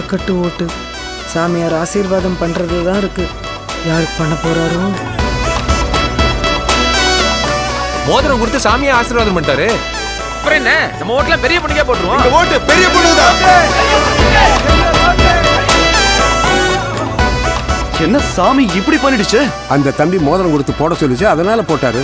தாக்கட்டு ஓட்டு. சாமியார் ஆசீர்வாதம் பண்றது தான் இருக்கு. யாருக்கு பண்ண போறாரோ? மோதிரம் கொடுத்து சாமியை ஆசீர்வாதம் பண்ணிட்டாரு. அப்புறம் என்ன, நம்ம ஓட்டுல பெரிய பொண்ணுக்கே போட்டுருவோம். இந்த ஓட்டு பெரிய பொண்ணுதான். என்ன சாமி இப்படி பண்ணிடுச்சு? அந்த தம்பி மோதிரம் கொடுத்து போட சொல்லிச்சு, அதனால போட்டாரு.